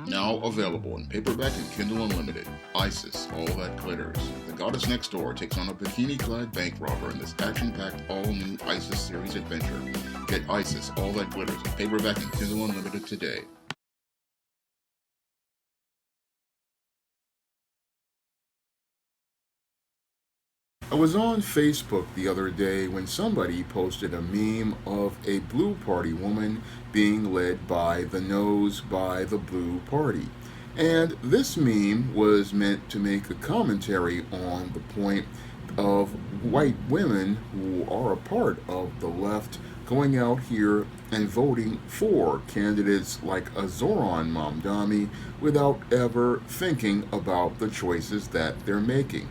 Now available in paperback and Kindle Unlimited. Isis, All That Glitters. The goddess next door takes on a bikini-clad bank robber in this action-packed all-new Isis series adventure. Get Isis, All That Glitters in paperback and Kindle Unlimited today. I was on Facebook the other day when somebody posted a meme of a Blue Party woman being led by the nose by the Blue Party. And this meme was meant to make a commentary on the point of white women who are a part of the left going out here and voting for candidates like a Zoran Mamdani without ever thinking about the choices that they're making.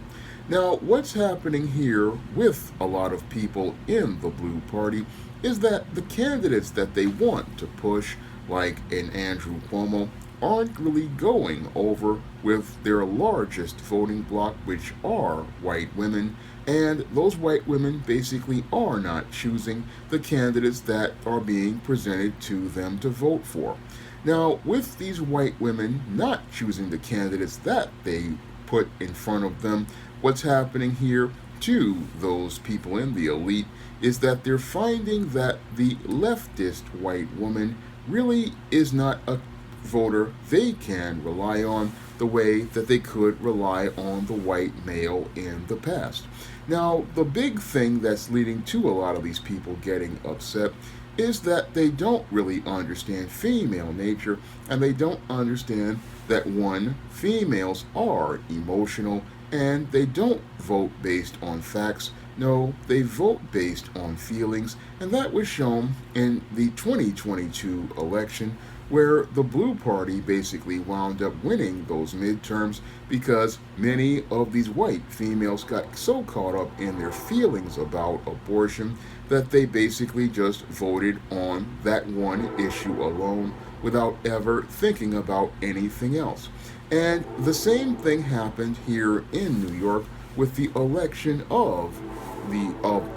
Now, what's happening here with a lot of people in the Blue Party is that the candidates that they want to push, like an Andrew Cuomo, aren't really going over with their largest voting bloc, which are white women, and those white women basically are not choosing the candidates that are being presented to them to vote for. Now, with these white women not choosing the candidates that they put in front of them, what's happening here to those people in the elite is that they're finding that the leftist white woman really is not a voter they can rely on the way that they could rely on the white male in the past. Now, the big thing that's leading to a lot of these people getting upset is that they don't really understand female nature, and they don't understand that one, females are emotional, and they don't vote based on facts. No, they vote based on feelings, and that was shown in the 2022 election, where the Blue Party basically wound up winning those midterms because many of these white females got so caught up in their feelings about abortion that they basically just voted on that one issue alone without ever thinking about anything else. And the same thing happened here in New York with the election of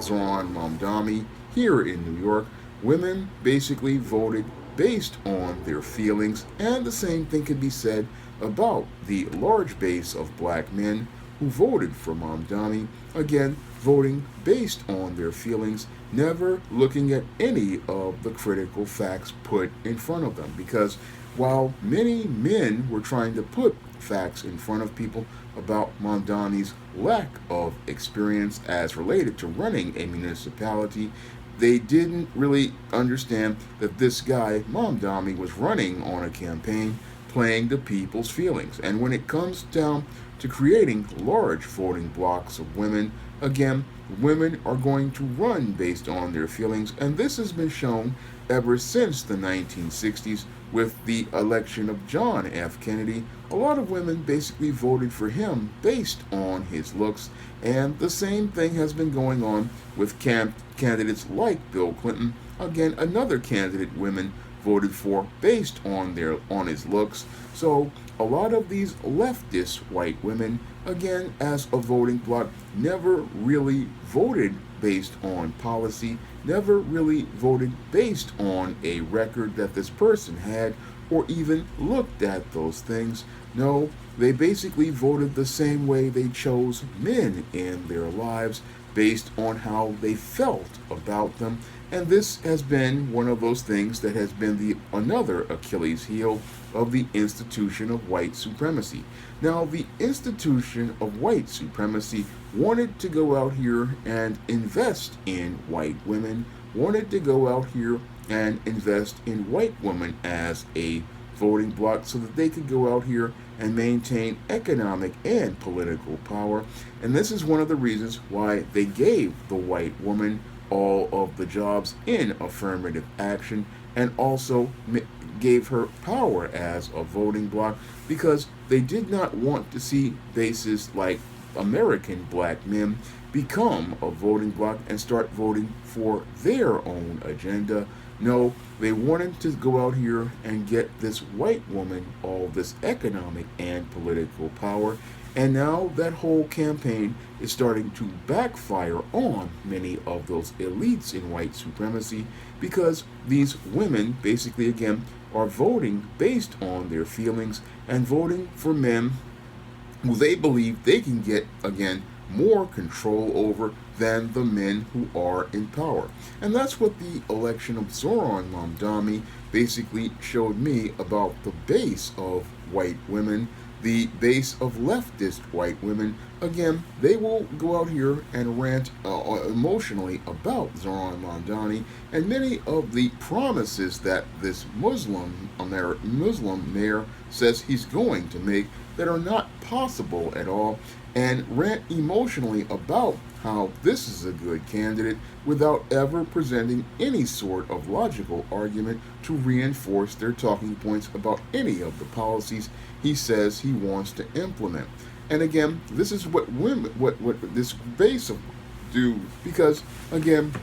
Zoran Mamdani here in New York. Women basically voted based on their feelings, and the same thing could be said about the large base of black men who voted for Mamdani, again voting based on their feelings, never looking at any of the critical facts put in front of them. Because while many men were trying to put facts in front of people about Mamdani's lack of experience as related to running a municipality, they didn't really understand that this guy, Mamdani, was running on a campaign playing the people's feelings. And when it comes down to creating large voting blocks of women, again, women are going to run based on their feelings. And this has been shown ever since the 1960s with the election of John F. Kennedy. A lot of women basically voted for him based on his looks, and the same thing has been going on with candidates like Bill Clinton. Again, another candidate women voted for based on his looks. So a lot of these leftist white women, again, as a voting bloc, never really voted based on policy, never really voted based on a record that this person had, or even looked at those things. No, they basically voted the same way they chose men in their lives, based on how they felt about them. And this has been one of those things that has been another Achilles heel of the institution of white supremacy. Now, the institution of white supremacy wanted to go out here and invest in white women, wanted to go out here and invest in white women as a voting bloc so that they could go out here and maintain economic and political power. And this is one of the reasons why they gave the white woman all of the jobs in affirmative action, and also gave her power as a voting bloc, because they did not want to see bases like American black men become a voting bloc and start voting for their own agenda. No, they wanted to go out here and get this white woman all this economic and political power. And now that whole campaign is starting to backfire on many of those elites in white supremacy, because these women basically, again, are voting based on their feelings and voting for men who they believe they can get, again, more control over than the men who are in power. And that's what the election of Zoran Mamdani basically showed me about the base of white women, the base of leftist white women. Again, they will go out here and rant emotionally about Zoran Mamdani and many of the promises that this Muslim mayor says he's going to make that are not possible at all, and rant emotionally about how this is a good candidate without ever presenting any sort of logical argument to reinforce their talking points about any of the policies he says he wants to implement. And again, this is what women, what this base of do, because again,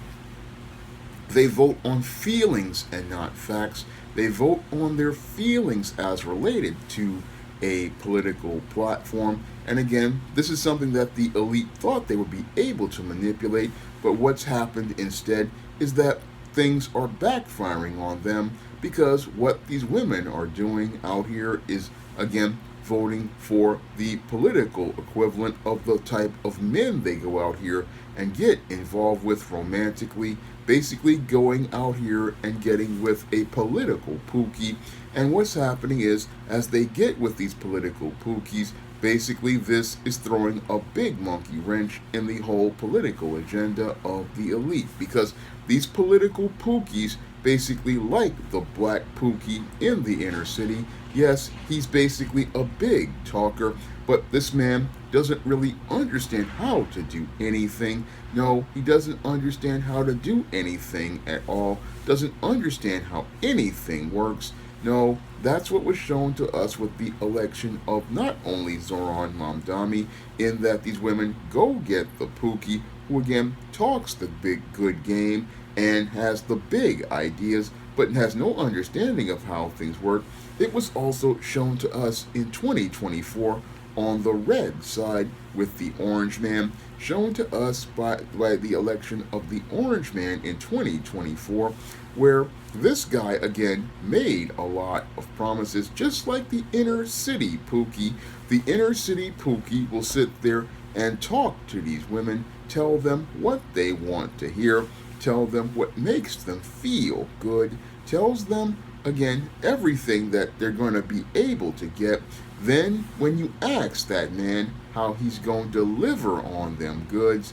they vote on feelings and not facts. They vote on their feelings as related to a political platform. And again, this is something that the elite thought they would be able to manipulate, but what's happened instead is that things are backfiring on them, because what these women are doing out here is, again, voting for the political equivalent of the type of men they go out here and get involved with romantically, basically going out here and getting with a political Pookie. And what's happening is, as they get with these political Pookies, basically this is throwing a big monkey wrench in the whole political agenda of the elite, because these political Pookies basically like the black Pookie in the inner city. Yes, he's basically a big talker, but this man doesn't really understand how to do anything. No, he doesn't understand how to do anything at all, doesn't understand how anything works. No, that's what was shown to us with the election of not only Zoran Mamdani, in that these women go get the Pookie, who again talks the big good game and has the big ideas, but has no understanding of how things work. It was also shown to us in 2024 on the red side with the orange man, shown to us by the election of the orange man in 2024, where this guy again made a lot of promises, just like the inner city Pookie. The inner city Pookie will sit there and talk to these women, tell them what they want to hear, tell them what makes them feel good, tells them again everything that they're going to be able to get. Then when you ask that man how he's going to deliver on them goods,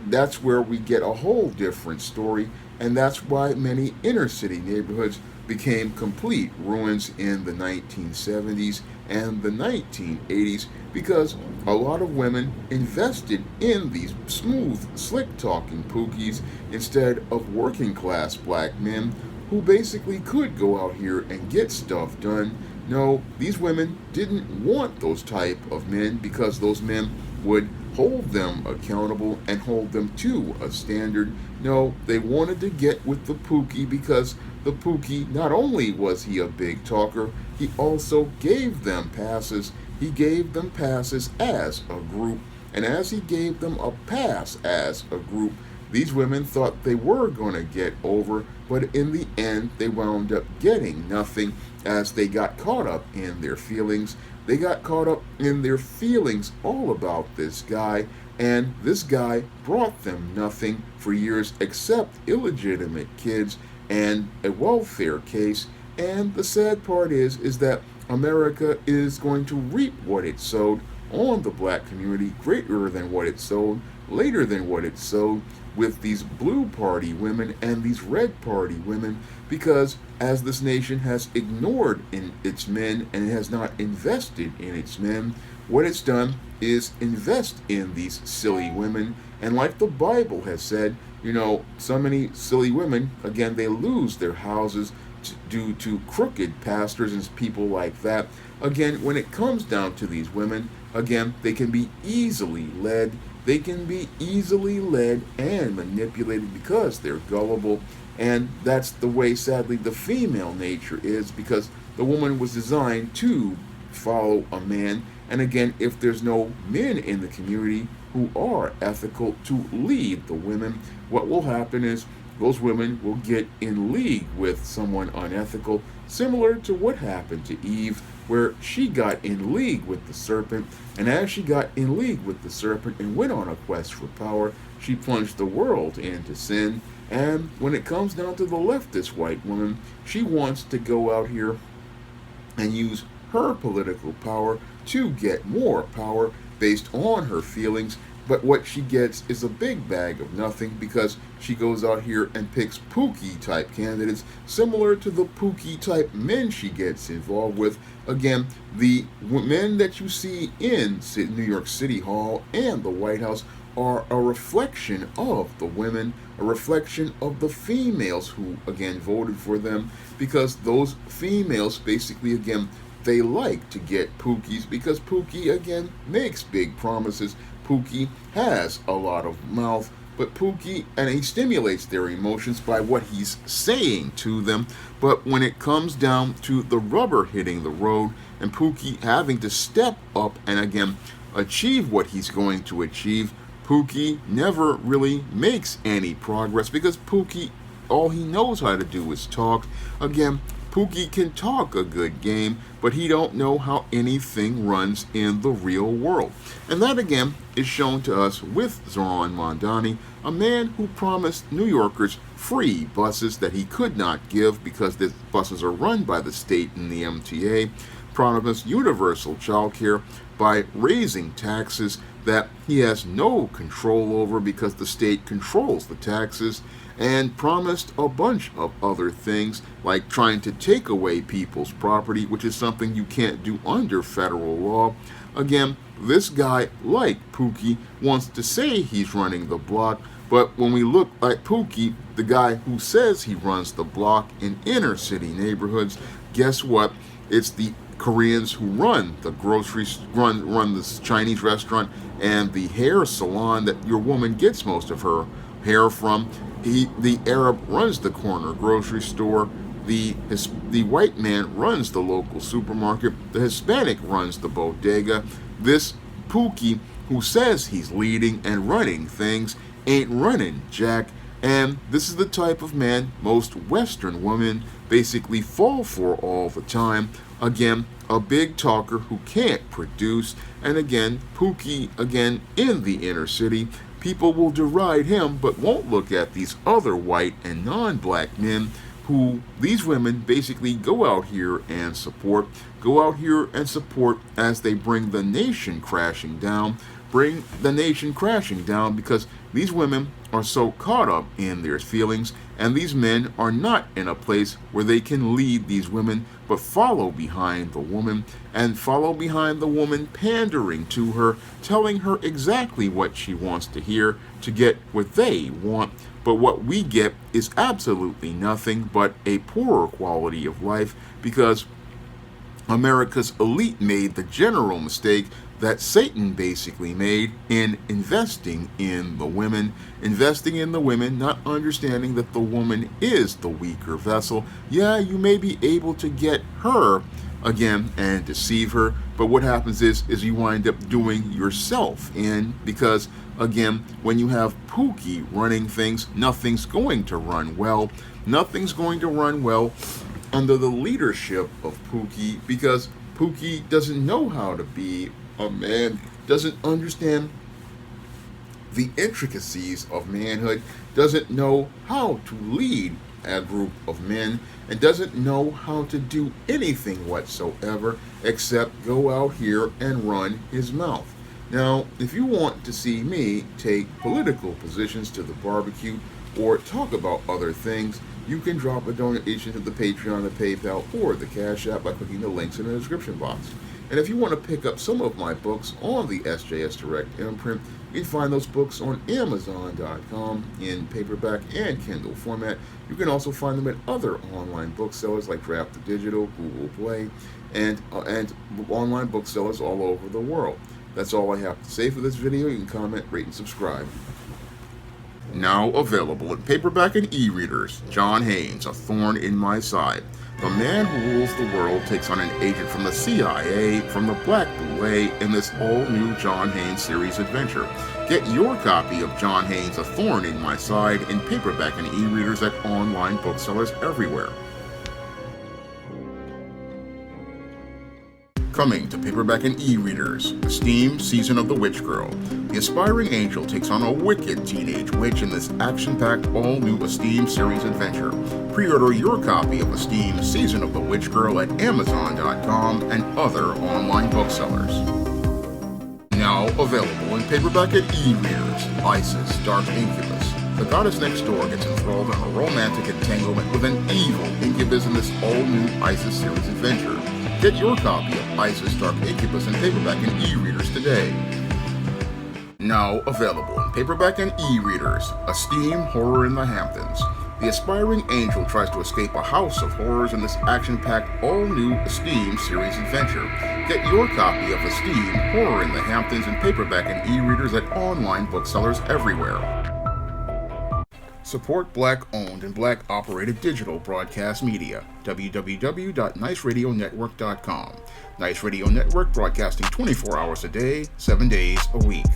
that's where we get a whole different story. And that's why many inner city neighborhoods became complete ruins in the 1970s and the 1980s, because a lot of women invested in these smooth, slick talking Pookies instead of working class black men who basically could go out here and get stuff done. No, these women didn't want those type of men, because those men would hold them accountable and hold them to a standard. No, they wanted to get with the Pookie, because the Pookie, not only was he a big talker, he also gave them passes. He gave them passes as a group, and as he gave them a pass as a group, these women thought they were going to get over, but in the end, they wound up getting nothing, as they got caught up in their feelings. They got caught up in their feelings all about this guy, and this guy brought them nothing for years except illegitimate kids and a welfare case. And the sad part is that America is going to reap what it sowed on the black community, greater than what it sowed, later than what it sowed, with these blue party women and these red party women, because as this nation has ignored in its men and has not invested in its men, what it's done is invest in these silly women. And like the Bible has said, so many silly women, again, they lose their houses due to crooked pastors and people like that. Again, when it comes down to these women, again, they can be easily led. They can be easily led and manipulated because they're gullible. And that's the way, sadly, the female nature is, because the woman was designed to follow a man. And again, if there's no men in the community who are ethical to lead the women, what will happen is those women will get in league with someone unethical, similar to what happened to Eve, where she got in league with the serpent, and as she got in league with the serpent and went on a quest for power, she plunged the world into sin. And when it comes down to the leftist white woman, she wants to go out here and use her political power to get more power based on her feelings. But what she gets is a big bag of nothing because she goes out here and picks Pookie type candidates, similar to the Pookie type men she gets involved with. Again, the men that you see in New York City Hall and the White House are a reflection of the women, a reflection of the females who, again, voted for them, because those females basically, again, they like to get Pookies because Pookie, again, makes big promises. Pookie has a lot of mouth, but Pookie, and he stimulates their emotions by what he's saying to them. But when it comes down to the rubber hitting the road and Pookie having to step up and, again, achieve what he's going to achieve, Pookie never really makes any progress because Pookie, all he knows how to do is talk. Again, Pookie can talk a good game, but he don't know how anything runs in the real world. And that, again, is shown to us with Zoran Mondani, a man who promised New Yorkers free buses that he could not give because the buses are run by the state and the MTA, promised universal child care by raising taxes that he has no control over because the state controls the taxes, and promised a bunch of other things like trying to take away people's property, which is something you can't do under federal law. Again, this guy, like Pookie, wants to say he's running the block, but when we look at Pookie, the guy who says he runs the block in inner city neighborhoods, guess what? It's the Koreans who run the groceries, run this Chinese restaurant and the hair salon that your woman gets most of her hair from. The Arab runs the corner grocery store. The white man runs the local supermarket. The Hispanic runs the bodega. This Pookie, who says he's leading and running things, ain't running jack. And this is the type of man most Western women basically fall for all the time. Again, a big talker who can't produce. And again, Pookie, again, in the inner city, people will deride him but won't look at these other white and non-black men who these women basically go out here and support as they bring the nation crashing down. Bring the nation crashing down because these women are so caught up in their feelings, and these men are not in a place where they can lead these women, but follow behind the woman, and follow behind the woman, pandering to her, telling her exactly what she wants to hear to get what they want. But what we get is absolutely nothing but a poorer quality of life because America's elite made the general mistake that Satan basically made in investing in the women, not understanding that the woman is the weaker vessel. Yeah, you may be able to get her again and deceive her, but what happens is you wind up doing yourself in, because again, when you have Pookie running things, nothing's going to run well. Nothing's going to run well under the leadership of Pookie because Pookie doesn't know how to be a man, doesn't understand the intricacies of manhood, doesn't know how to lead a group of men, and doesn't know how to do anything whatsoever except go out here and run his mouth. Now, if you want to see me take political positions to the barbecue or talk about other things, you can drop a donation to the Patreon, the PayPal, or the Cash App by clicking the links in the description box. And if you want to pick up some of my books on the SJS Direct imprint, you can find those books on Amazon.com in paperback and Kindle format. You can also find them at other online booksellers like Draft to Digital, Google Play, and online booksellers all over the world. That's all I have to say for this video. You can comment, rate, and subscribe. Now available in paperback and e-readers, John Haynes, A Thorn in My Side. The man who rules the world takes on an agent from the CIA, from the Black Boule, in this all-new John Haynes series adventure. Get your copy of John Haynes' A Thorn in My Side in paperback and e-readers at online booksellers everywhere. Coming to paperback and e-readers, Esteem Season of the Witch Girl. The aspiring angel takes on a wicked teenage witch in this action-packed all-new Esteem series adventure. Pre-order your copy of Esteem Season of the Witch Girl at Amazon.com and other online booksellers. Now available in paperback and e-readers, Isis Dark Incubus. The goddess next door gets enthralled in a romantic entanglement with an evil incubus in this all-new Isis series adventure. Get your copy of Isis Dark Incubus in paperback and e-readers today. Now available in paperback and e-readers, Esteem Horror in the Hamptons. The aspiring angel tries to escape a house of horrors in this action-packed, all-new Esteem series adventure. Get your copy of Esteem Horror in the Hamptons in paperback and e-readers at online booksellers everywhere. Support Black-owned and Black-operated digital broadcast media. www.niceradionetwork.com. Nice Radio Network broadcasting 24 hours a day, 7 days a week.